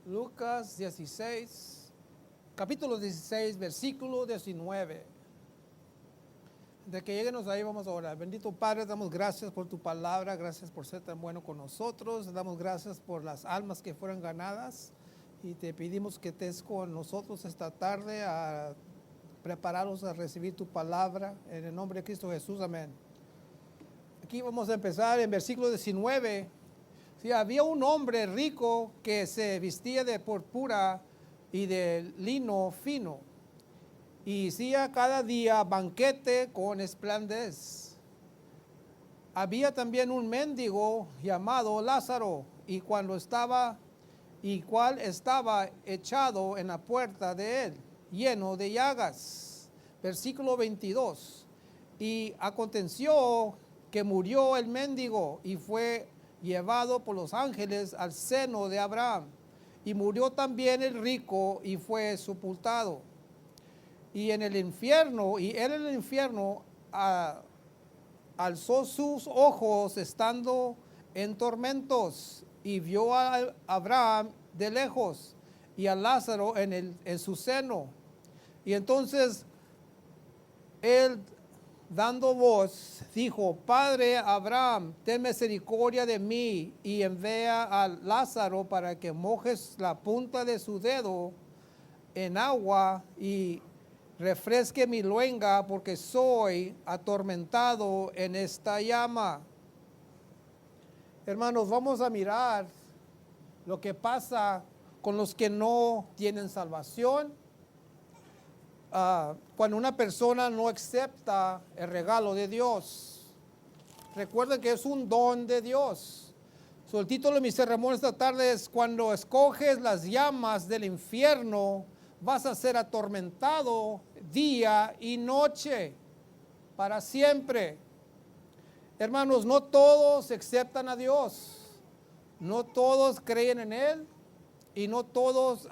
Lucas 16, capítulo 16, versículo 19. De que lleguenos ahí vamos a orar. Bendito Padre, damos gracias por tu palabra, gracias por ser tan bueno con nosotros, damos gracias por las almas que fueron ganadas y te pedimos que estés con nosotros esta tarde a prepararnos a recibir tu palabra en el nombre de Cristo Jesús, amén. Aquí vamos a empezar en versículo 19. Sí, había un hombre rico que se vestía de púrpura y de lino fino y hacía cada día banquete con esplendez. Había también un mendigo llamado Lázaro y cual estaba echado en la puerta de él, lleno de llagas. Versículo 22. Y aconteció que murió el mendigo y fue llevado por los ángeles al seno de Abraham. Y murió también el rico y fue sepultado. Y él en el infierno alzó sus ojos estando en tormentos y vio a Abraham de lejos y a Lázaro en su seno. Y entonces él, dando voz, dijo: Padre Abraham, ten misericordia de mí y envía a Lázaro para que mojes la punta de su dedo en agua y refresque mi luenga, porque soy atormentado en esta llama. Hermanos, vamos a mirar lo que pasa con los que no tienen salvación. Cuando una persona no acepta el regalo de Dios. Recuerden que es un don de Dios. El título de mi sermón esta tarde es: cuando escoges las llamas del infierno, vas a ser atormentado día y noche para siempre. Hermanos, no todos aceptan a Dios, no todos creen en Él y no todos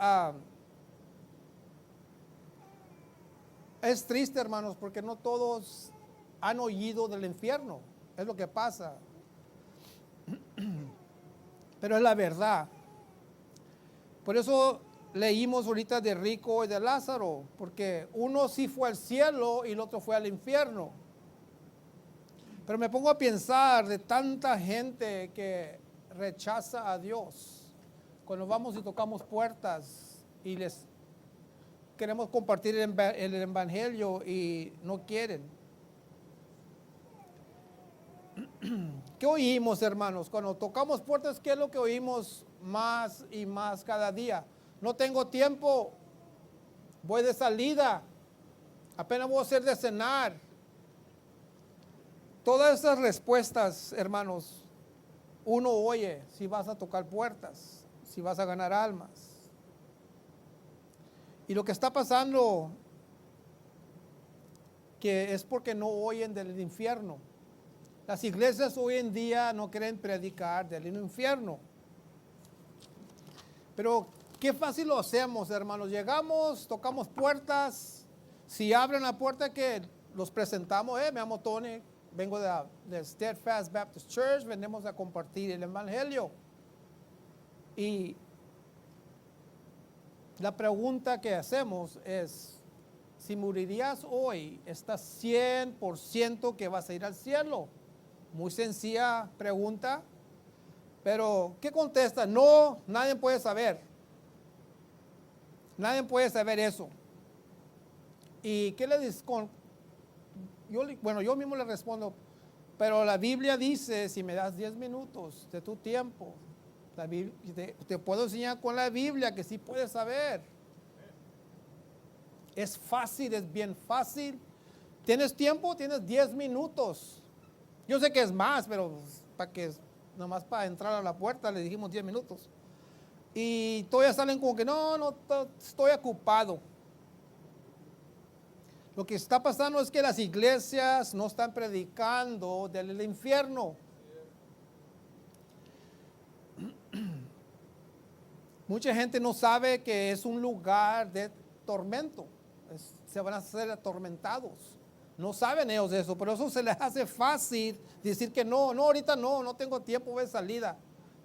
es triste, hermanos, porque no todos han oído del infierno. Es lo que pasa. Pero es la verdad. Por eso leímos ahorita de rico y de Lázaro, porque uno sí fue al cielo y el otro fue al infierno. Pero me pongo a pensar de tanta gente que rechaza a Dios. Cuando vamos y tocamos puertas y les queremos compartir el evangelio y no quieren. ¿Qué oímos, hermanos? Cuando tocamos puertas, ¿qué es lo que oímos más y más cada día? No tengo tiempo, voy de salida, apenas voy a hacer de cenar. Todas esas respuestas, hermanos, uno oye si vas a tocar puertas, si vas a ganar almas. Y lo que está pasando, que es porque no oyen del infierno. Las iglesias hoy en día no quieren predicar del infierno. Pero qué fácil lo hacemos, hermanos. Llegamos, tocamos puertas. Si abren la puerta, que los presentamos: me llamo Tony, vengo de Steadfast Baptist Church, venimos a compartir el evangelio. Y la pregunta que hacemos es: si morirías hoy, ¿estás 100% que vas a ir al cielo? Muy sencilla pregunta. Pero ¿qué contesta? No, nadie puede saber. Nadie puede saber eso. ¿Y qué le dices? Yo mismo le respondo: pero la Biblia dice, si me das 10 minutos de tu tiempo, te puedo enseñar con la Biblia que sí puedes saber. Es fácil, es bien fácil. ¿Tienes tiempo? Tienes 10 minutos. Yo sé que es más, pero nomás para entrar a la puerta le dijimos 10 minutos. Y todavía salen como que no, estoy ocupado. Lo que está pasando es que las iglesias no están predicando del infierno. Mucha gente no sabe que es un lugar de tormento. Se van a ser atormentados. No saben ellos eso, pero eso se les hace fácil decir que no, ahorita no tengo tiempo de salida.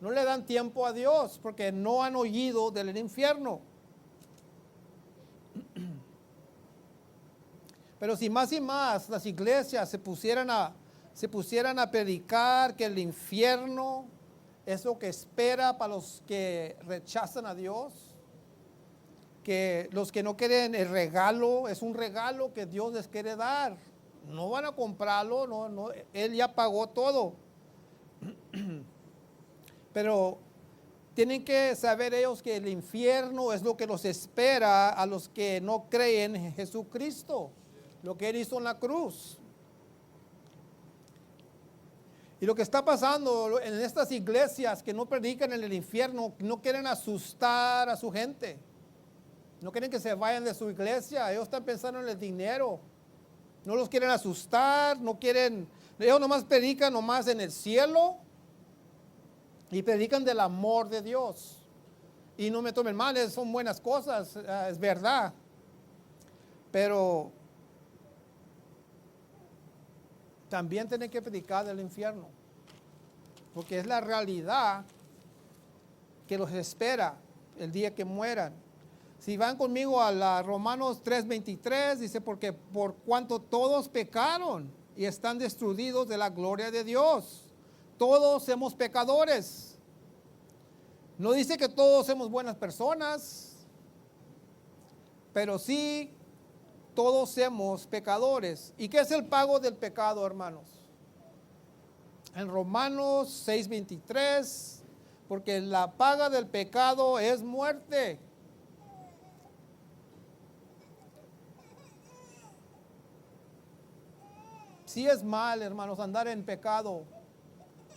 No le dan tiempo a Dios porque no han oído del infierno. Pero si más y más las iglesias se pusieran a predicar que el infierno es lo que espera para los que rechazan a Dios, que los que no quieren el regalo, es un regalo que Dios les quiere dar. No van a comprarlo, no, Él ya pagó todo. Pero tienen que saber ellos que el infierno es lo que los espera a los que no creen en Jesucristo, lo que Él hizo en la cruz. Y lo que está pasando en estas iglesias que no predican en el infierno, no quieren asustar a su gente. No quieren que se vayan de su iglesia. Ellos están pensando en el dinero. No los quieren asustar, no quieren. Ellos nomás predican nomás en el cielo y predican del amor de Dios. Y no me tomen mal, son buenas cosas, es verdad. Pero también tienen que predicar del infierno, porque es la realidad que los espera el día que mueran. Si van conmigo a la Romanos 3:23, dice, porque por cuanto todos pecaron y están destruidos de la gloria de Dios. Todos somos pecadores. No dice que todos somos buenas personas, pero sí todos somos pecadores. ¿Y qué es el pago del pecado, hermanos? En Romanos 6:23, porque la paga del pecado es muerte. Sí es mal, hermanos, andar en pecado,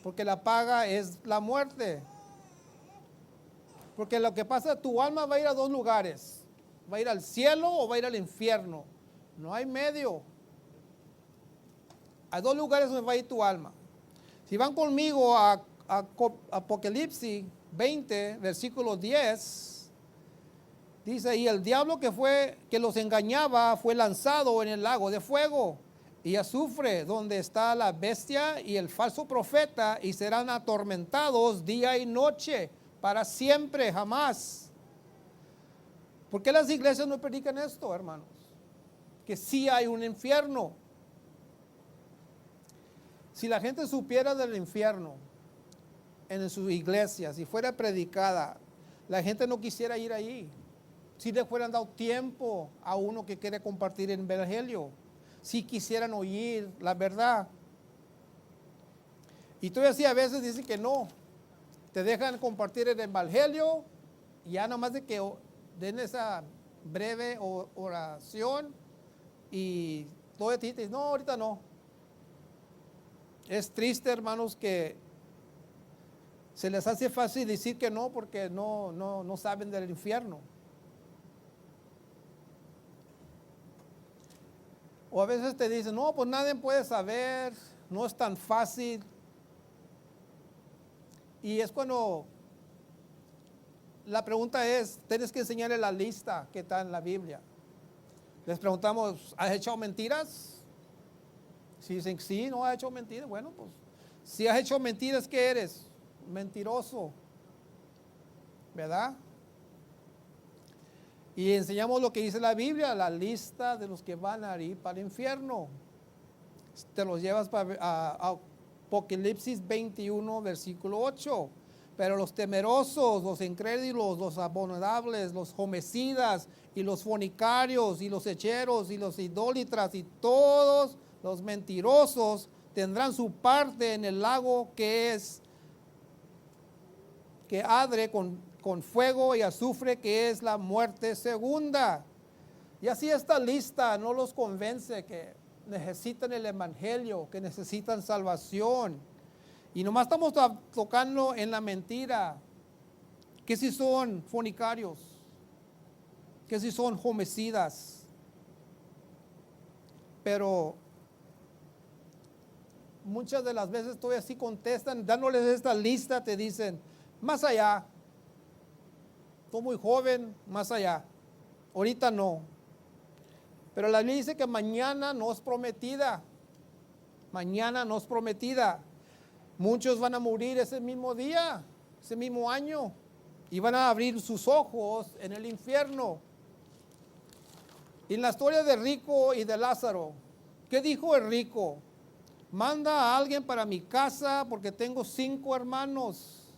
porque la paga es la muerte. Porque lo que pasa, tu alma va a ir a dos lugares. Va a ir al cielo o va a ir al infierno. No hay medio. Hay dos lugares donde va a ir tu alma. Si van conmigo a Apocalipsis 20, versículo 10, dice, y el diablo que los engañaba fue lanzado en el lago de fuego y azufre, donde está la bestia y el falso profeta, y serán atormentados día y noche para siempre, jamás. ¿Por qué las iglesias no predican esto, hermanos? Que sí hay un infierno. Si la gente supiera del infierno en sus iglesias, si fuera predicada, la gente no quisiera ir allí. Si le fueran dado tiempo a uno que quiere compartir el evangelio, si quisieran oír la verdad. Y todavía así a veces dicen que no, te dejan compartir el evangelio y ya nomás de que den esa breve oración y todo de ti te dice, no, ahorita no. Es triste, hermanos, que se les hace fácil decir que no porque no saben del infierno. O a veces te dicen, no, pues nadie puede saber, no es tan fácil. Y es cuando la pregunta es, tienes que enseñarle la lista que está en la Biblia. Les preguntamos, ¿has hecho mentiras? Si dicen, sí, no has hecho mentiras. Bueno, pues, si has hecho mentiras, ¿qué eres? Mentiroso. ¿Verdad? Y enseñamos lo que dice la Biblia, la lista de los que van a ir para el infierno. Te los llevas a Apocalipsis 21, versículo 8. Pero los temerosos, los incrédulos, los abominables, los homicidas y los fornicarios y los hechiceros y los idólatras y todos los mentirosos tendrán su parte en el lago que arde con fuego y azufre, que es la muerte segunda. Y así esta lista no los convence que necesitan el evangelio, que necesitan salvación. Y nomás estamos tocando en la mentira, que si son fornicarios, que si son homicidas. Pero muchas de las veces todavía así contestan, dándoles esta lista, te dicen, más allá, estoy muy joven, más allá, ahorita no. Pero la Biblia dice que mañana no es prometida, mañana no es prometida. Muchos van a morir ese mismo día, ese mismo año, iban a abrir sus ojos en el infierno. Y en la historia de rico y de Lázaro, ¿qué dijo el rico? Manda a alguien para mi casa porque tengo 5 hermanos.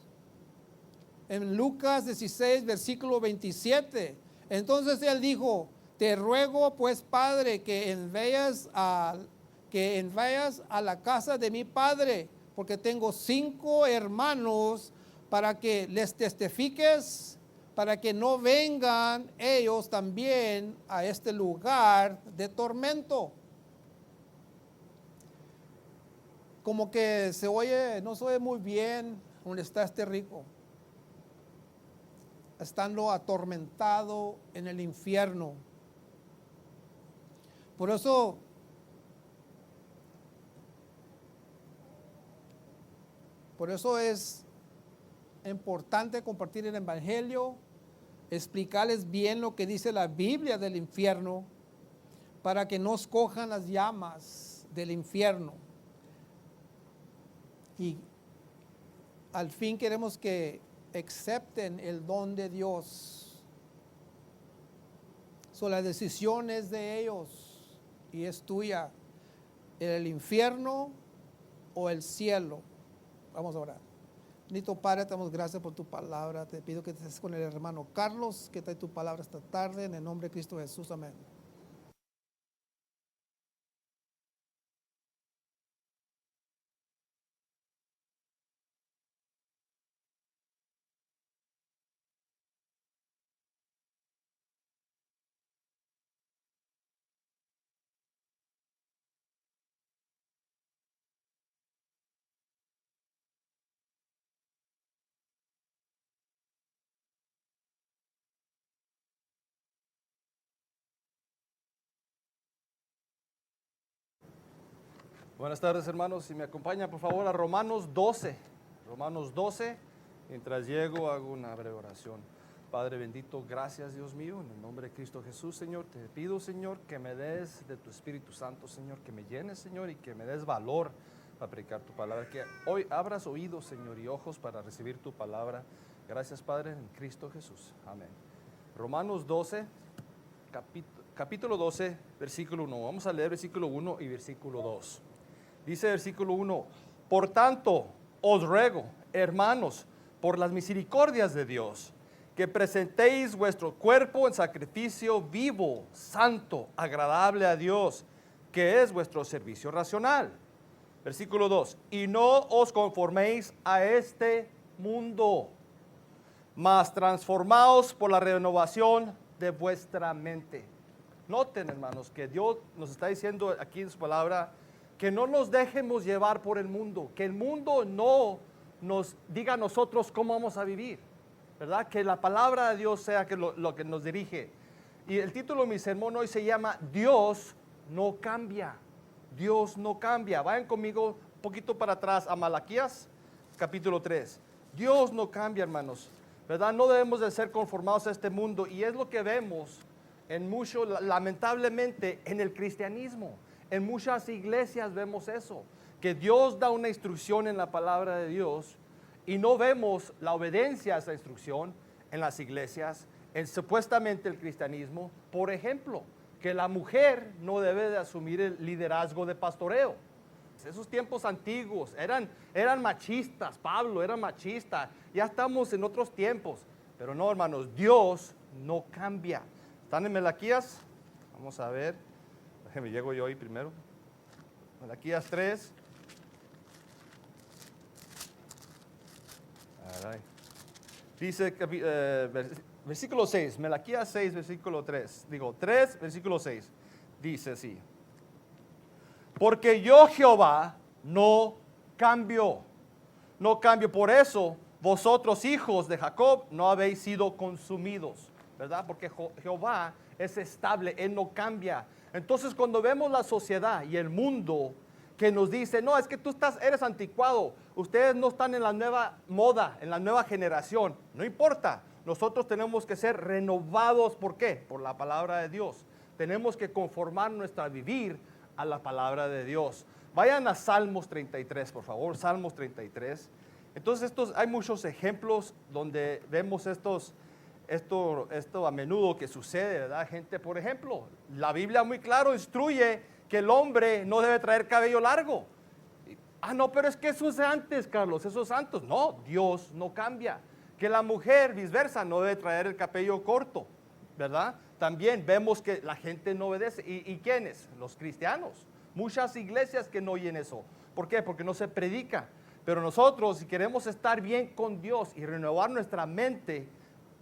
En Lucas 16, versículo 27. Entonces él dijo, te ruego pues, Padre, que envíes a la casa de mi padre, porque tengo 5 hermanos, para que les testifiques, para que no vengan ellos también a este lugar de tormento. Como que no se oye muy bien donde está este rico, estando atormentado en el infierno. Por eso es importante compartir el evangelio, explicarles bien lo que dice la Biblia del infierno, para que no escojan las llamas del infierno. Y al fin queremos que acepten el don de Dios. La decisión es de ellos y es tuya, el infierno o el cielo. Vamos a orar. Bendito Padre, te damos gracias por tu palabra. Te pido que estés con el hermano Carlos, que trae tu palabra esta tarde, en el nombre de Cristo Jesús. Amén. Buenas tardes, hermanos. Si me acompañan, por favor, a Romanos 12. Romanos 12. Mientras llego, hago una breve oración. Padre bendito, gracias, Dios mío, en el nombre de Cristo Jesús, Señor. Te pido, Señor, que me des de tu Espíritu Santo, Señor, que me llenes, Señor, y que me des valor para predicar tu palabra. Que hoy abras oídos, Señor, y ojos para recibir tu palabra. Gracias, Padre, en Cristo Jesús. Amén. Romanos 12, capítulo 12, versículo 1. Vamos a leer versículo 1 y versículo 2. Dice versículo 1, por tanto, os ruego, hermanos, por las misericordias de Dios, que presentéis vuestro cuerpo en sacrificio vivo, santo, agradable a Dios, que es vuestro servicio racional. Versículo 2, y no os conforméis a este mundo, mas transformaos por la renovación de vuestra mente. Noten, hermanos, que Dios nos está diciendo aquí en su palabra, que no nos dejemos llevar por el mundo, que el mundo no nos diga a nosotros cómo vamos a vivir, ¿verdad? Que la palabra de Dios sea lo que nos dirige. Y el título de mi sermón hoy se llama Dios no cambia. Dios no cambia. Vayan conmigo un poquito para atrás a Malaquías, capítulo 3. Dios no cambia, hermanos, ¿verdad? No debemos de ser conformados a este mundo, y es lo que vemos en mucho, lamentablemente, en el cristianismo. En muchas iglesias vemos eso, que Dios da una instrucción en la palabra de Dios y no vemos la obediencia a esa instrucción en las iglesias, en supuestamente el cristianismo. Por ejemplo, que la mujer no debe de asumir el liderazgo de pastoreo. Esos tiempos antiguos eran machistas, Pablo era machista, ya estamos en otros tiempos, pero no, hermanos, Dios no cambia. ¿Están en Malaquías? Vamos a ver. Me llego yo ahí primero. Malaquías 3. Dice versículo 6, Malaquías 6, versículo 3. Digo, 3, versículo 6. Dice así. Porque yo, Jehová, no cambio. No cambio. Por eso, vosotros, hijos de Jacob, no habéis sido consumidos. ¿Verdad? Porque Jehová es estable, Él no cambia. Entonces, cuando vemos la sociedad y el mundo que nos dice, no, es que tú eres anticuado, ustedes no están en la nueva moda, en la nueva generación, no importa, nosotros tenemos que ser renovados. ¿Por qué? Por la palabra de Dios. Tenemos que conformar nuestra vivir a la palabra de Dios. Vayan a Salmos 33, por favor, Salmos 33. Entonces hay muchos ejemplos donde vemos esto a menudo que sucede, ¿verdad? Gente, por ejemplo, la Biblia muy claro instruye que el hombre no debe traer cabello largo. No, pero es que eso es antes, Carlos, esos santos. No, Dios no cambia. Que la mujer, viceversa, no debe traer el cabello corto, ¿verdad? También vemos que la gente no obedece. ¿Y quiénes? Los cristianos. Muchas iglesias que no oyen eso. ¿Por qué? Porque no se predica. Pero nosotros, si queremos estar bien con Dios y renovar nuestra mente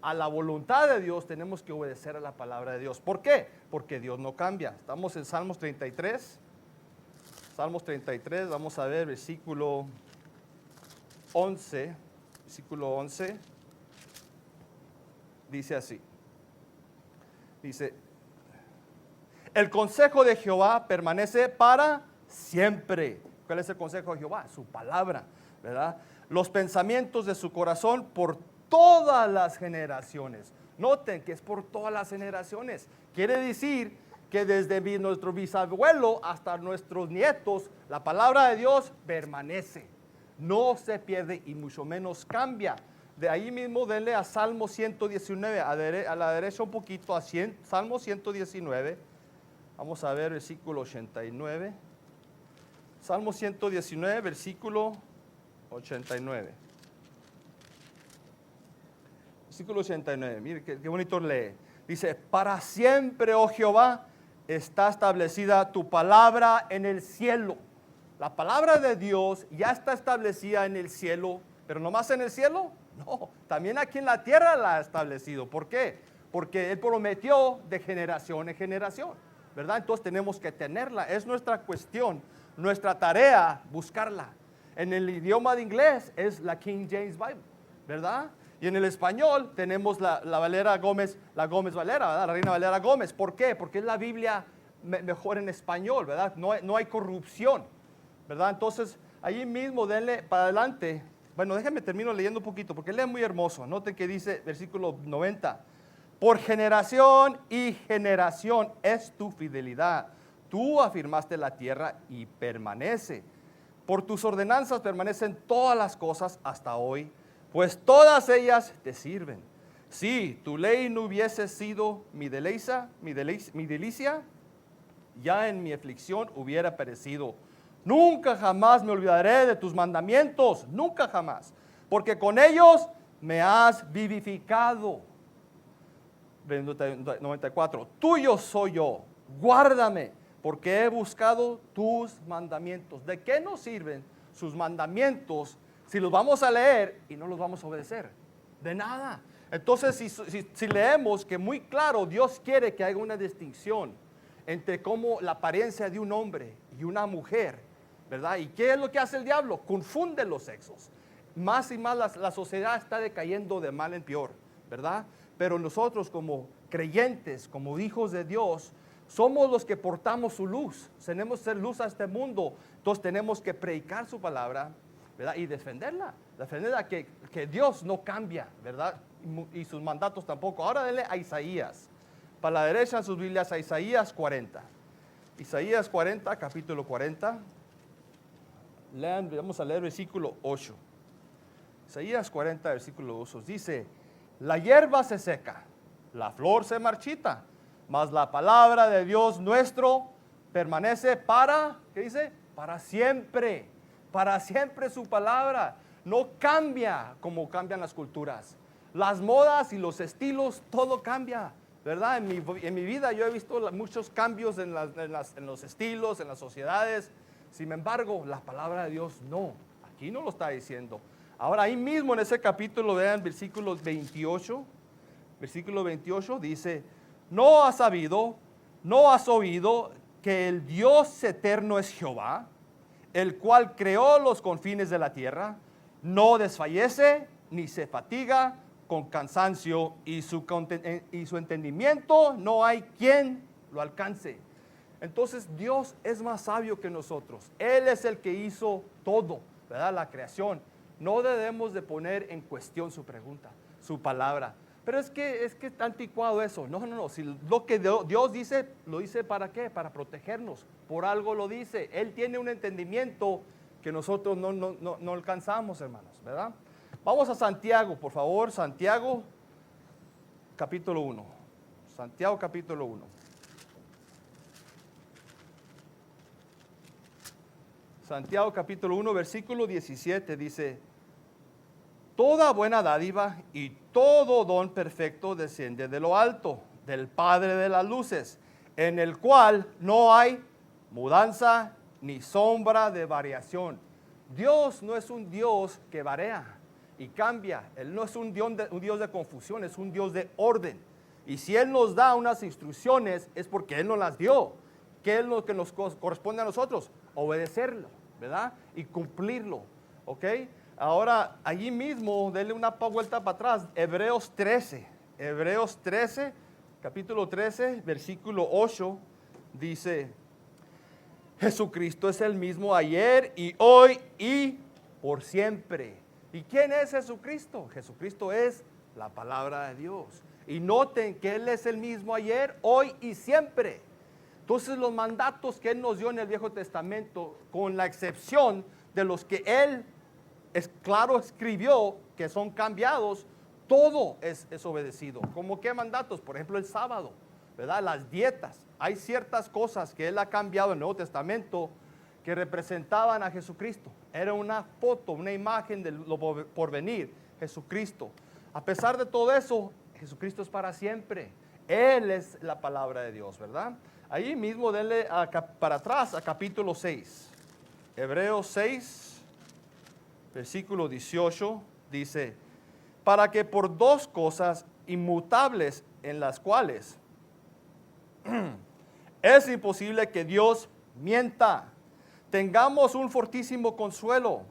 a la voluntad de Dios, tenemos que obedecer a la palabra de Dios. ¿Por qué? Porque Dios no cambia. Estamos en Salmos 33. Salmos 33, vamos a ver versículo 11. Versículo 11. Dice así. Dice, el consejo de Jehová permanece para siempre. ¿Cuál es el consejo de Jehová? Su palabra, ¿verdad? Los pensamientos de su corazón por todas las generaciones. Noten que es por todas las generaciones. Quiere decir que desde nuestro bisabuelo hasta nuestros nietos, la palabra de Dios permanece. No se pierde y mucho menos cambia. De ahí mismo denle a Salmo 119, a la derecha un poquito, Salmo 119. Vamos a ver versículo 89. Salmo 119, versículo 89. Versículo 89, mire qué bonito lee. Dice, para siempre, oh Jehová, está establecida tu palabra en el cielo. La palabra de Dios ya está establecida en el cielo, pero no más en el cielo. No, también aquí en la tierra la ha establecido. ¿Por qué? Porque Él prometió de generación en generación, ¿verdad? Entonces tenemos que tenerla. Es nuestra cuestión, nuestra tarea buscarla. En el idioma de inglés es la King James Bible, ¿verdad? Y en el español tenemos la Valera Gómez, la Gómez Valera, ¿verdad? La Reina Valera Gómez. ¿Por qué? Porque es la Biblia mejor en español, ¿verdad? No hay corrupción, ¿verdad? Entonces, ahí mismo denle para adelante. Bueno, déjenme termino leyendo un poquito, porque él es muy hermoso. Noten que dice, versículo 90. Por generación y generación es tu fidelidad. Tú afirmaste la tierra y permanece. Por tus ordenanzas permanecen todas las cosas hasta hoy, pues todas ellas te sirven. Si tu ley no hubiese sido mi delicia, ya en mi aflicción hubiera perecido. Nunca jamás me olvidaré de tus mandamientos, nunca jamás, porque con ellos me has vivificado. 94, tuyo soy yo, guárdame, porque he buscado tus mandamientos. ¿De qué nos sirven sus mandamientos si los vamos a leer y no los vamos a obedecer? De nada. Entonces, si leemos que muy claro Dios quiere que haya una distinción entre cómo la apariencia de un hombre y una mujer, ¿verdad? ¿Y qué es lo que hace el diablo? Confunde los sexos. Más y más la sociedad está decayendo de mal en peor, ¿verdad? Pero nosotros como creyentes, como hijos de Dios, somos los que portamos su luz. Tenemos que ser luz a este mundo. Entonces tenemos que predicar su palabra, ¿verdad? Y defenderla que Dios no cambia, ¿verdad? Y sus mandatos tampoco. Ahora denle a Isaías. Para la derecha en sus Biblias a Isaías 40. Isaías 40, capítulo 40. Vamos a leer versículo 8. Isaías 40, versículo 8. Dice, la hierba se seca, la flor se marchita, mas la palabra de Dios nuestro permanece para, ¿qué dice? Para siempre su palabra. No cambia como cambian las culturas. Las modas y los estilos, todo cambia, ¿verdad? En mi vida yo he visto muchos cambios en los estilos, en las sociedades. Sin embargo, la palabra de Dios no, aquí no lo está diciendo. Ahora ahí mismo en ese capítulo, vean versículo 28 dice, ¿no has sabido, no has oído que el Dios eterno es Jehová, el cual creó los confines de la tierra? No desfallece ni se fatiga con cansancio y su entendimiento no hay quien lo alcance. Entonces Dios es más sabio que nosotros. Él es el que hizo todo, ¿verdad? La creación. No debemos de poner en cuestión su pregunta, su palabra. Pero es que está anticuado eso. No. Si lo que Dios dice, lo dice ¿para qué? Para protegernos. Por algo lo dice. Él tiene un entendimiento que nosotros no alcanzamos, hermanos, ¿verdad? Vamos a Santiago, por favor, Santiago capítulo 1. Santiago capítulo 1. Santiago capítulo 1, versículo 17 dice: toda buena dádiva y todo don perfecto desciende de lo alto, del Padre de las luces, en el cual no hay mudanza ni sombra de variación. Dios no es un Dios que varía y cambia. Él no es un Dios de confusión, es un Dios de orden. Y si Él nos da unas instrucciones, es porque Él nos las dio. ¿Qué es lo que nos corresponde a nosotros? Obedecerlo, ¿verdad? Y cumplirlo, ¿ok? Ahora, allí mismo, denle una vuelta para atrás. Hebreos 13, capítulo 13, versículo 8, dice: Jesucristo es el mismo ayer y hoy y por siempre. ¿Y quién es Jesucristo? Jesucristo es la palabra de Dios. Y noten que Él es el mismo ayer, hoy y siempre. Entonces los mandatos que Él nos dio en el Viejo Testamento, con la excepción de los que Él escribió, que son cambiados, todo es obedecido. ¿Cómo qué mandatos? Por ejemplo, el sábado, ¿verdad? Las dietas. Hay ciertas cosas que Él ha cambiado en el Nuevo Testamento que representaban a Jesucristo. Era una foto, una imagen de lo por venir, Jesucristo. A pesar de todo eso, Jesucristo es para siempre. Él es la palabra de Dios, ¿verdad? Ahí mismo denle para atrás a capítulo 6. Hebreos 6, versículo 18, dice: para que por dos cosas inmutables en las cuales es imposible que Dios mienta, tengamos un fortísimo consuelo,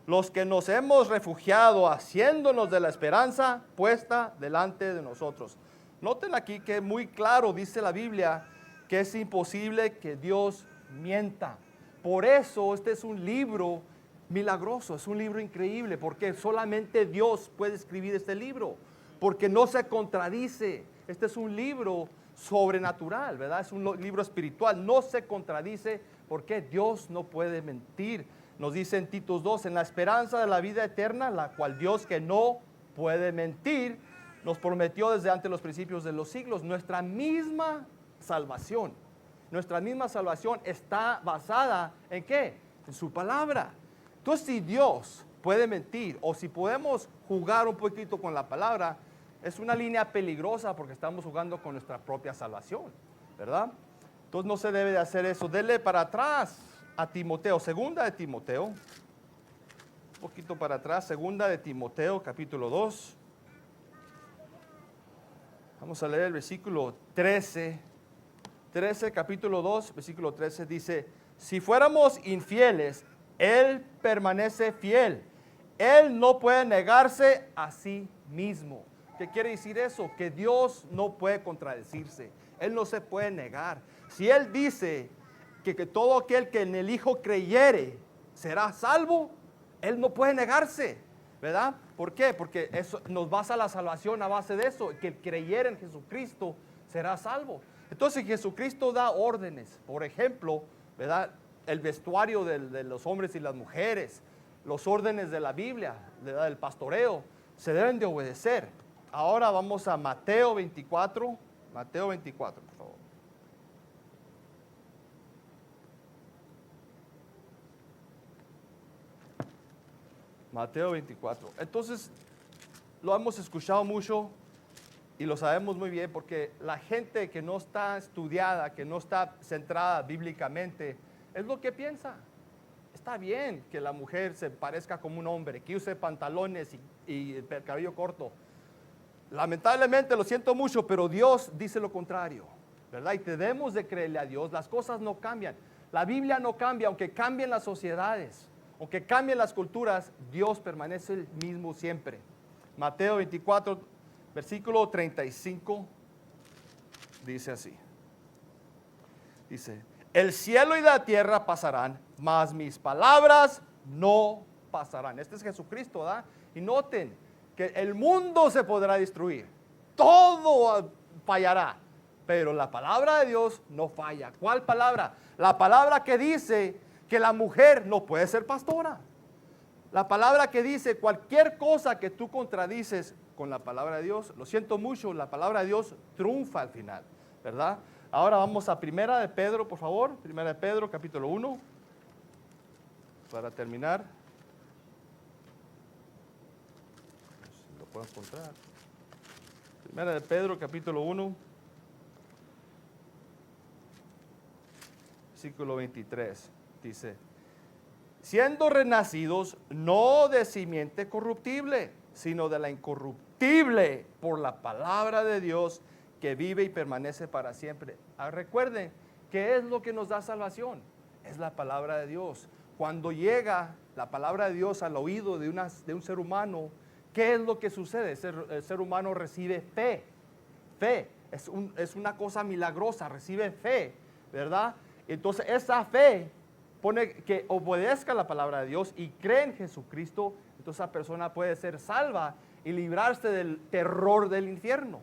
los que nos hemos refugiado haciéndonos de la esperanza puesta delante de nosotros. Noten aquí que muy claro dice la Biblia que es imposible que Dios mienta. Por eso este es un libro milagroso, es un libro increíble, porque solamente Dios puede escribir este libro, porque no se contradice. Este es un libro sobrenatural, ¿verdad? Es un libro espiritual, no se contradice, porque Dios no puede mentir. Nos dice en Tito 2, en la esperanza de la vida eterna, la cual Dios, que no puede mentir, nos prometió desde antes los principios de los siglos. Nuestra misma salvación está basada ¿en qué? En su palabra. Entonces, si Dios puede mentir, o si podemos jugar un poquito con la palabra, es una línea peligrosa, porque estamos jugando con nuestra propia salvación, ¿verdad? Entonces no se debe de hacer eso. Dele para atrás a Timoteo, segunda de Timoteo, un poquito para atrás, segunda de Timoteo, capítulo 2. Vamos a leer el versículo 13, capítulo 2, versículo 13, dice: si fuéramos infieles, Él permanece fiel. Él no puede negarse a sí mismo. ¿Qué quiere decir eso? Que Dios no puede contradecirse. Él no se puede negar. Si Él dice que todo aquel que en el Hijo creyere será salvo, Él no puede negarse, ¿verdad? ¿Por qué? Porque eso nos basa la salvación a base de eso, que el creyere en Jesucristo será salvo. Entonces Jesucristo da órdenes, por ejemplo, ¿verdad? El vestuario de los hombres y las mujeres, los órdenes de la Biblia, ¿verdad? Del pastoreo, se deben de obedecer. Ahora vamos a Mateo 24, por favor. Mateo 24. Entonces, lo hemos escuchado mucho y lo sabemos muy bien, porque la gente que no está estudiada, que no está centrada bíblicamente, es lo que piensa. Está bien que la mujer se parezca como un hombre, que use pantalones y el cabello corto. Lamentablemente, lo siento mucho, pero Dios dice lo contrario, ¿verdad? Y debemos de creerle a Dios. Las cosas no cambian. La Biblia no cambia, aunque cambien las sociedades, aunque cambien las culturas, Dios permanece el mismo siempre. Mateo 24, versículo 35, dice así. Dice: el cielo y la tierra pasarán, mas mis palabras no pasarán. Este es Jesucristo, ¿verdad? Y noten que el mundo se podrá destruir, todo fallará, pero la palabra de Dios no falla. ¿Cuál palabra? La palabra que dice que la mujer no puede ser pastora. La palabra que dice cualquier cosa que tú contradices con la palabra de Dios, lo siento mucho, la palabra de Dios triunfa al final, ¿verdad? Ahora vamos a Primera de Pedro, por favor. Primera de Pedro, capítulo 1. Para terminar. Si lo puedo encontrar. Primera de Pedro, capítulo 1. Versículo 23. Dice: siendo renacidos no de simiente corruptible, sino de la incorruptible, por la palabra de Dios que vive y permanece para siempre. Recuerden, ¿qué es lo que nos da salvación? Es la palabra de Dios. Cuando llega la palabra de Dios al oído de un ser humano, ¿qué es lo que sucede? El ser humano recibe fe. Fe es una cosa milagrosa, recibe fe, ¿verdad? Entonces esa fe pone que obedezca la palabra de Dios y cree en Jesucristo. Entonces esa persona puede ser salva y librarse del terror del infierno,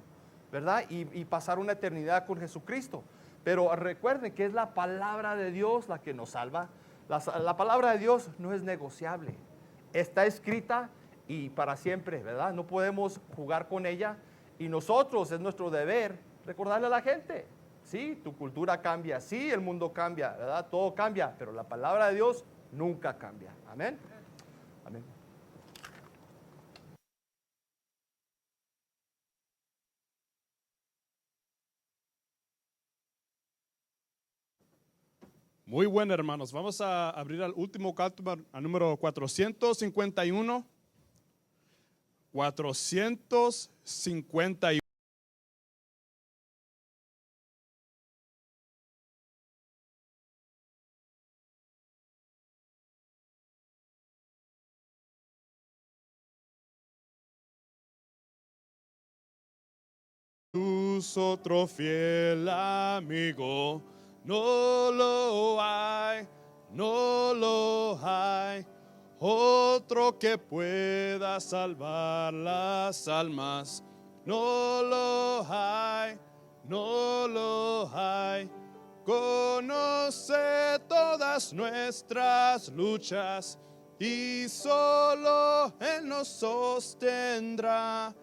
¿verdad? Y pasar una eternidad con Jesucristo. Pero recuerden que es la palabra de Dios la que nos salva. La palabra de Dios no es negociable. Está escrita y para siempre, ¿verdad? No podemos jugar con ella. Y nosotros, es nuestro deber recordarle a la gente. Sí, tu cultura cambia, sí, el mundo cambia, ¿verdad? Todo cambia, pero la palabra de Dios nunca cambia. Amén. Amén. Muy bueno, hermanos. Vamos a abrir al último canto, a número 451. 451. Otro fiel amigo, no lo hay, no lo hay. Otro que pueda salvar las almas, no lo hay, no lo hay. Conoce todas nuestras luchas y solo Él nos sostendrá.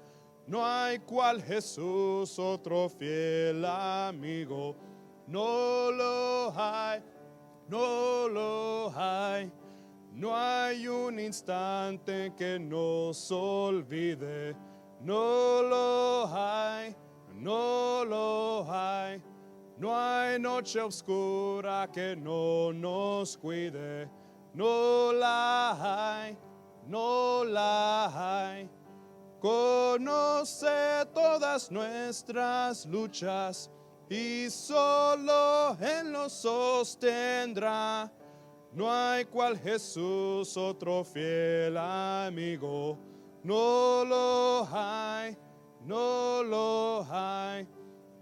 No hay cual Jesús, otro fiel amigo. No lo hay, no lo hay. No hay un instante que nos olvide. No lo hay, no lo hay. No hay noche oscura que no nos cuide. No la hay, no la hay. Conoce todas nuestras luchas y solo Él nos sostendrá. No hay cual Jesús, otro fiel amigo. No lo hay, no lo hay.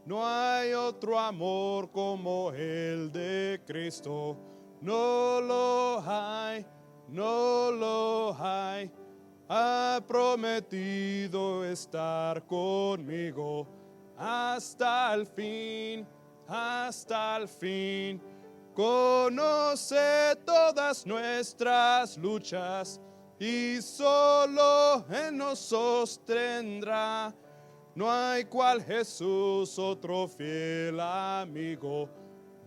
No hay otro amor como el de Cristo. No lo hay, no lo hay. Ha prometido estar conmigo hasta el fin, hasta el fin. Conoce todas nuestras luchas y solo Él nos sostendrá. No hay cual Jesús, otro fiel amigo.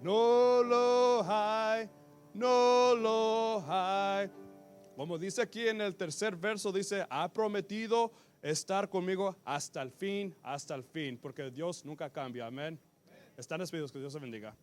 No lo hay, no lo hay. Como dice aquí en el tercer verso, dice, ha prometido estar conmigo hasta el fin, porque Dios nunca cambia. Amén. Están despedidos, que Dios se bendiga.